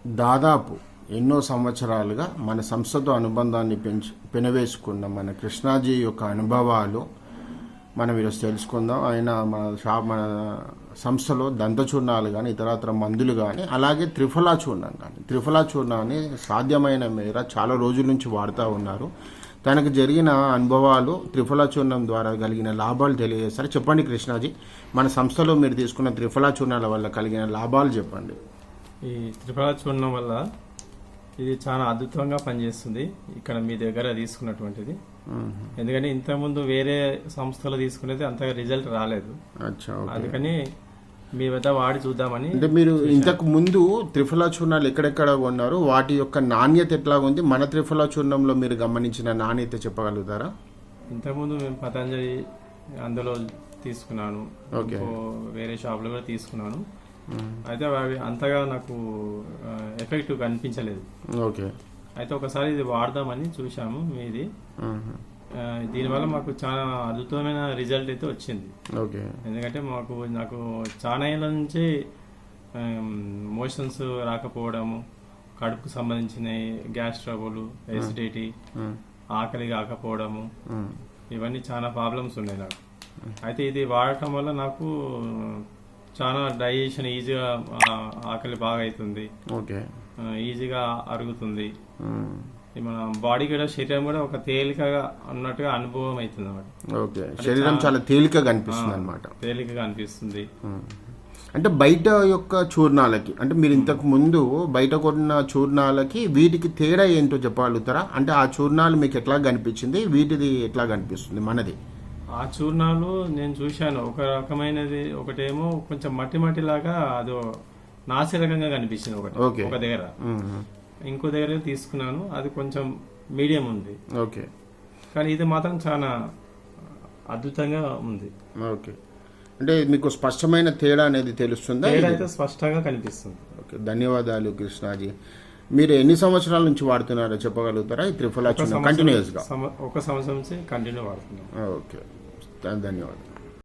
దాదాపు ఎన్నో సంవత్సరాలుగా మన సంస్థతో అనుబంధాన్ని పెనవేసుకున్న మన కృష్ణాజీ యొక్క అనుభవాలు మనం ఈరోజు తెలుసుకుందాం. ఆయన మన సంస్థలో దంతచూర్ణాలు కానీ ఇతరత్ర మందులు కానీ అలాగే త్రిఫలా చూర్ణం కానీ త్రిఫలా చూర్ణాన్ని సాధ్యమైన మేర చాలా రోజుల నుంచి వాడుతూ ఉన్నారు. తనకు జరిగిన అనుభవాలు త్రిఫలా చూర్ణం ద్వారా కలిగిన లాభాలు తెలియజేస్తారు. చెప్పండి కృష్ణాజీ, మన సంస్థలో మీరు తీసుకున్న త్రిఫలా చూర్ణాల వల్ల కలిగిన లాభాలు చెప్పండి. ఈ త్రిఫలా చూర్ణం వల్ల ఇది చాలా అద్భుతంగా పనిచేస్తుంది ఇక్కడ మీ దగ్గర తీసుకున్నటువంటిది. ఎందుకంటే ఇంతకుముందు వేరే సంస్థలో తీసుకునేది అంతగా రిజల్ట్ రాలేదు. అందుకని మీ వద్ద వాడి చూద్దామని. అంటే మీరు ఇంతకు ముందు త్రిఫలా చూర్ణాలు ఎక్కడెక్కడ కొన్నారు, వాటి యొక్క నాణ్యత ఎట్లా ఉంది, మన త్రిఫలా చూర్ణంలో మీరు గమనించిన నాణ్యత చెప్పగలుగుతారా? ఇంతకుముందు మేము పతంజలి అందులో తీసుకున్నాను, వేరే షాప్లో కూడా తీసుకున్నాను. అయితే అవి అంతగా నాకు ఎఫెక్టివ్ అనిపించలేదు. ఓకే. అయితే ఒకసారి ఇది వాడదామని చూసాము మీది. దీనివల్ల మాకు చాలా అద్భుతమైన రిజల్ట్ అయితే వచ్చింది. ఎందుకంటే నాకు చాలా ఏళ్ళ నుంచి మోషన్స్ రాకపోవడము, కడుపుకు సంబంధించిన గ్యాస్ ట్రబుల్, ఎసిడిటీ, ఆకలి కాకపోవడము, ఇవన్నీ చాలా ప్రాబ్లమ్స్ ఉన్నాయి నాకు. అయితే ఇది వాడటం వల్ల నాకు చాలా డైజెషన్ ఈజీగా, ఆకలి బాగా అవుతుంది, ఈజీగా అరుగుతుంది. మన బాడీ కూడా, శరీరం కూడా ఒక తేలికగా అన్నట్టుగా అనుభవం అవుతుంది అన్నమాట. శరీరం చాలా తేలికగా అనిపిస్తుంది అన్నమాట. తేలికగా అనిపిస్తుంది. అంటే బయట యొక్క చూర్ణాలకి, అంటే మీరు ఇంతకు ముందు బయట కొన్న చూర్ణాలకి వీటికి తేడా ఏంటో చెప్పగలుగుతారా? అంటే ఆ చూర్ణాలు మీకు ఎట్లా కనిపించింది, వీటిది ఎట్లా కనిపిస్తుంది మనది? ఆ చూర్ణాలు నేను చూశాను. ఒక రకమైనది, ఒకటేమో కొంచెం మట్టి లాగా అదో నాసి రకంగా కనిపించింది ఒక దగ్గర. ఇంకో దగ్గర తీసుకున్నాను, అది కొంచెం మీడియం ఉంది. కానీ ఇది మాత్రం చాలా అద్భుతంగా ఉంది. అంటే మీకు స్పష్టమైన తేడా అనేది తెలుస్తుందా? అయితే స్పష్టంగా కనిపిస్తుంది. ధన్యవాదాలు కృష్ణాజీ. మీరు ఎన్ని సంవత్సరాల నుంచి వాడుతున్నారో చెప్పగలుగుతారా ఈ త్రిఫలా చూర్ణం కంటిన్యూస్ గా? ఒక సంవత్సరం నుంచి కంటిన్యూ వాడుతున్నాను. ఓకే, ధన్యవాదాలు.